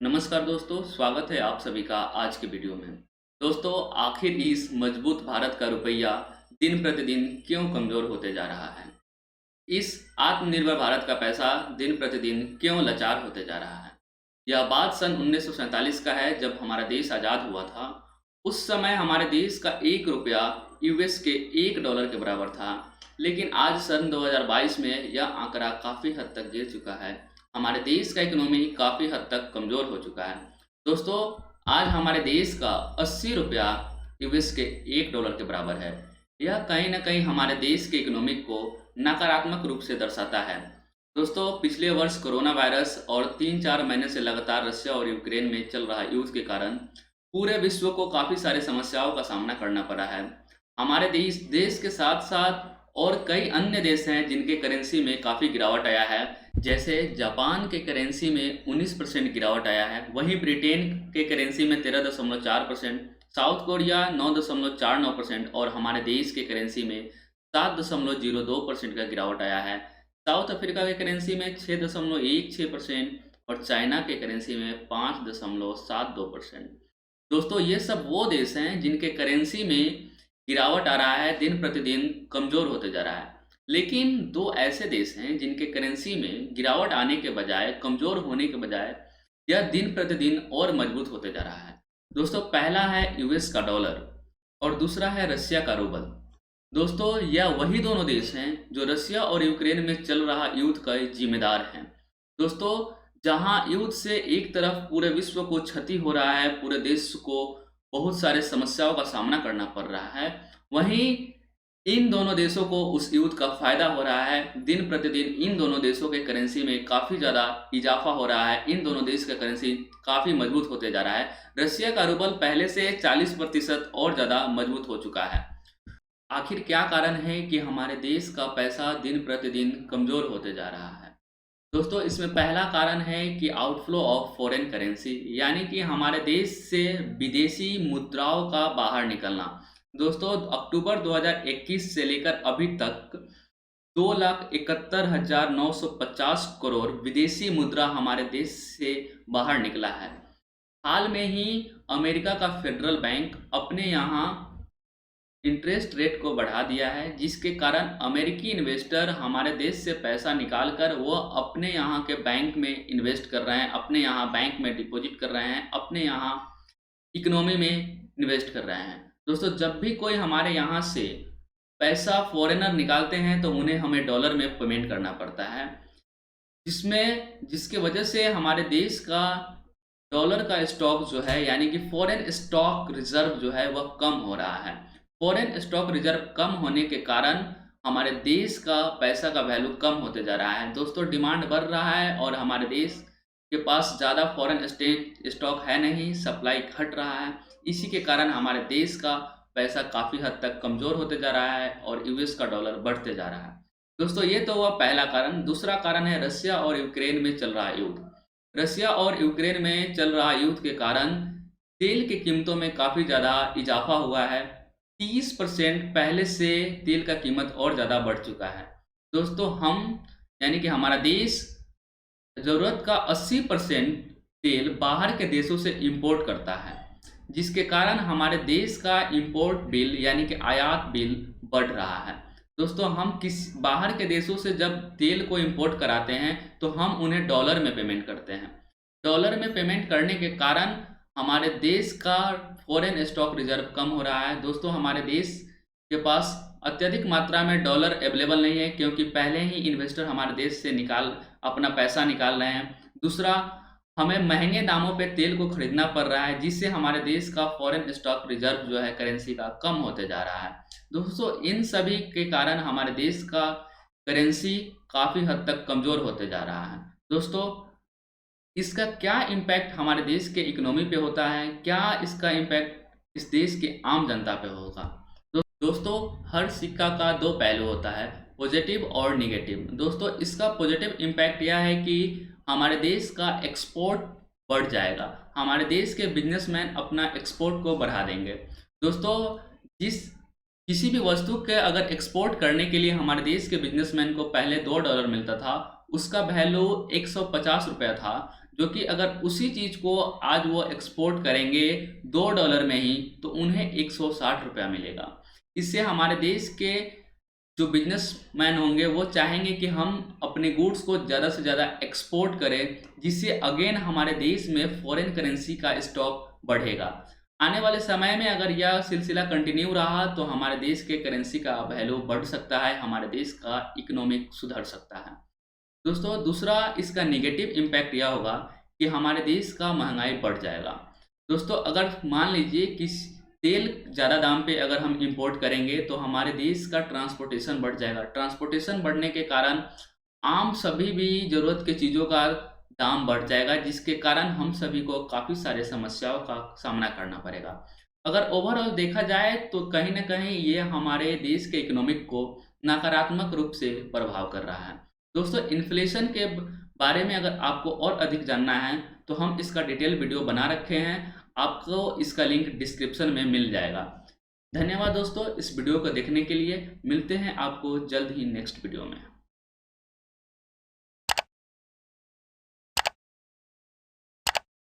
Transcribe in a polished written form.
नमस्कार दोस्तों, स्वागत है आप सभी का आज के वीडियो में। दोस्तों, आखिर इस मजबूत भारत का रुपया दिन प्रतिदिन क्यों कमज़ोर होते जा रहा है? इस आत्मनिर्भर भारत का पैसा दिन प्रतिदिन क्यों लाचार होते जा रहा है? यह बात सन 1947 का है, जब हमारा देश आज़ाद हुआ था। उस समय हमारे देश का एक रुपया यूएस के $1 के बराबर था। लेकिन आज सन 2022 में यह आंकड़ा काफ़ी हद तक गिर चुका है। हमारे देश का इकोनॉमी काफ़ी हद तक कमज़ोर हो चुका है। दोस्तों, आज हमारे देश का 80 रुपया यूएस के $1 के बराबर है। यह कहीं न कहीं हमारे देश के इकोनॉमी को नकारात्मक रूप से दर्शाता है। दोस्तों, पिछले वर्ष कोरोना वायरस और 3-4 महीने से लगातार रशिया और यूक्रेन में चल रहा युद्ध के कारण पूरे विश्व को काफ़ी सारी समस्याओं का सामना करना पड़ा है। हमारे देश देश के साथ-साथ और कई अन्य देश हैं जिनके करेंसी में काफ़ी गिरावट आया है। जैसे जापान के करेंसी में 19% गिरावट आया है, वहीं ब्रिटेन के करेंसी में 13.4%, साउथ कोरिया 9.49% और हमारे देश के करेंसी में 7.02% का गिरावट आया है। साउथ अफ्रीका के करेंसी में 6.16% और चाइना के करेंसी में 5.72%। दोस्तों, ये सब वो देश हैं जिनके करेंसी में गिरावट आ रहा है, दिन प्रतिदिन कमज़ोर होते जा रहा है। लेकिन दो ऐसे देश हैं जिनके करेंसी में गिरावट आने के बजाय, कमज़ोर होने के बजाय, यह दिन प्रतिदिन और मजबूत होते जा रहा है। दोस्तों, पहला है यूएस का डॉलर और दूसरा है रशिया का रूबल। दोस्तों, यह वही दोनों देश हैं जो रशिया और यूक्रेन में चल रहा युद्ध का जिम्मेदार हैं। दोस्तों, जहां युद्ध से एक तरफ पूरे विश्व को क्षति हो रहा है, पूरे देश को बहुत सारे समस्याओं का सामना करना पड़ रहा है, वहीं इन दोनों देशों को उस युद्ध का फ़ायदा हो रहा है। दिन प्रतिदिन इन दोनों देशों के करेंसी में काफ़ी ज़्यादा इजाफा हो रहा है। इन दोनों देश का करेंसी काफ़ी मजबूत होते जा रहा है। रशिया का रूबल पहले से 40% और ज़्यादा मजबूत हो चुका है। आखिर क्या कारण है कि हमारे देश का पैसा दिन प्रतिदिन कमज़ोर होते जा रहा है? दोस्तों, इसमें पहला कारण है कि आउटफ्लो ऑफ फॉरेन करेंसी, यानी कि हमारे देश से विदेशी मुद्राओं का बाहर निकलना। दोस्तों, अक्टूबर 2021 से लेकर अभी तक 2,71,950 करोड़ विदेशी मुद्रा हमारे देश से बाहर निकला है। हाल में ही अमेरिका का फेडरल बैंक अपने यहाँ इंटरेस्ट रेट को बढ़ा दिया है, जिसके कारण अमेरिकी इन्वेस्टर हमारे देश से पैसा निकाल कर वो अपने यहाँ के बैंक में इन्वेस्ट कर रहे हैं, अपने यहाँ बैंक में डिपॉजिट कर रहे हैं, अपने यहाँ इकोनॉमी में इन्वेस्ट कर रहे हैं। दोस्तों, जब भी कोई हमारे यहाँ से पैसा फॉरेनर निकालते हैं तो उन्हें हमें डॉलर में पेमेंट करना पड़ता है, जिसके वजह से हमारे देश का डॉलर का स्टॉक जो है, यानी कि फॉरेन स्टॉक रिजर्व जो है, वह कम हो रहा है। फॉरेन स्टॉक रिजर्व कम होने के कारण हमारे देश का पैसा का वैल्यू कम होते जा रहा है। दोस्तों, डिमांड बढ़ रहा है और हमारे देश के पास ज़्यादा फॉरेन स्टॉक है नहीं, सप्लाई घट रहा है। इसी के कारण हमारे देश का पैसा काफ़ी हद तक कमज़ोर होते जा रहा है और यूएस का डॉलर बढ़ते जा रहा है। दोस्तों, ये तो हुआ पहला कारण। दूसरा कारण है रशिया और यूक्रेन में चल रहा युद्ध। रशिया और यूक्रेन में चल रहा युद्ध के कारण तेल की कीमतों में काफ़ी ज़्यादा इजाफा हुआ है। 30% पहले से तेल का कीमत और ज़्यादा बढ़ चुका है। दोस्तों, हम यानी कि हमारा देश ज़रूरत का 80% तेल बाहर के देशों से इंपोर्ट करता है, जिसके कारण हमारे देश का इंपोर्ट बिल यानी कि आयात बिल बढ़ रहा है। दोस्तों, हम बाहर के देशों से जब तेल को इंपोर्ट कराते हैं तो हम उन्हें डॉलर में पेमेंट करते हैं। डॉलर में पेमेंट करने के कारण हमारे देश का फॉरेन स्टॉक रिजर्व कम हो रहा है। दोस्तों, हमारे देश के पास अत्यधिक मात्रा में डॉलर अवेलेबल नहीं है, क्योंकि पहले ही इन्वेस्टर हमारे देश से अपना पैसा निकाल रहे हैं। दूसरा, हमें महंगे दामों पे तेल को खरीदना पड़ रहा है, जिससे हमारे देश का फॉरेन स्टॉक रिजर्व जो है करेंसी का कम होते जा रहा है। दोस्तों, इन सभी के कारण हमारे देश का करेंसी काफ़ी हद तक कमज़ोर होते जा रहा है। दोस्तों, इसका क्या इम्पैक्ट हमारे देश के इकोनॉमी पे होता है, क्या इसका इम्पैक्ट इस देश के आम जनता पे होगा? दोस्तों, हर सिक्का का दो पहलू होता है, पॉजिटिव और निगेटिव। दोस्तों, इसका पॉजिटिव इम्पैक्ट यह है कि हमारे देश का एक्सपोर्ट बढ़ जाएगा, हमारे देश के बिजनेसमैन अपना एक्सपोर्ट को बढ़ा देंगे। दोस्तों, किसी भी वस्तु के अगर एक्सपोर्ट करने के लिए हमारे देश के बिजनेसमैन को पहले $2 मिलता था, उसका वैल्यू 150 रुपया था, जो कि अगर उसी चीज़ को आज वो एक्सपोर्ट करेंगे $2 में ही, तो उन्हें 160 रुपया मिलेगा। इससे हमारे देश के जो बिजनेसमैन होंगे वो चाहेंगे कि हम अपने गुड्स को ज़्यादा से ज़्यादा एक्सपोर्ट करें, जिससे अगेन हमारे देश में फॉरेन करेंसी का स्टॉक बढ़ेगा। आने वाले समय में अगर यह सिलसिला कंटिन्यू रहा तो हमारे देश के करेंसी का वैल्यू बढ़ सकता है, हमारे देश का इकोनॉमिक सुधर सकता है। दोस्तों, दूसरा इसका नेगेटिव इम्पैक्ट यह होगा कि हमारे देश का महंगाई बढ़ जाएगा। दोस्तों, अगर मान लीजिए कि तेल ज़्यादा दाम पे अगर हम इंपोर्ट करेंगे तो हमारे देश का ट्रांसपोर्टेशन बढ़ जाएगा। ट्रांसपोर्टेशन बढ़ने के कारण आम सभी भी ज़रूरत के चीज़ों का दाम बढ़ जाएगा, जिसके कारण हम सभी को काफ़ी सारे समस्याओं का सामना करना पड़ेगा। अगर ओवरऑल देखा जाए तो कहीं ना कहीं ये हमारे देश के इकोनॉमिक को नकारात्मक रूप से प्रभाव कर रहा है। दोस्तों, इन्फ्लेशन के बारे में अगर आपको और अधिक जानना है तो हम इसका डिटेल वीडियो बना रखे हैं, आपको इसका लिंक डिस्क्रिप्शन में मिल जाएगा। धन्यवाद दोस्तों इस वीडियो को देखने के लिए। मिलते हैं आपको जल्द ही नेक्स्ट वीडियो में।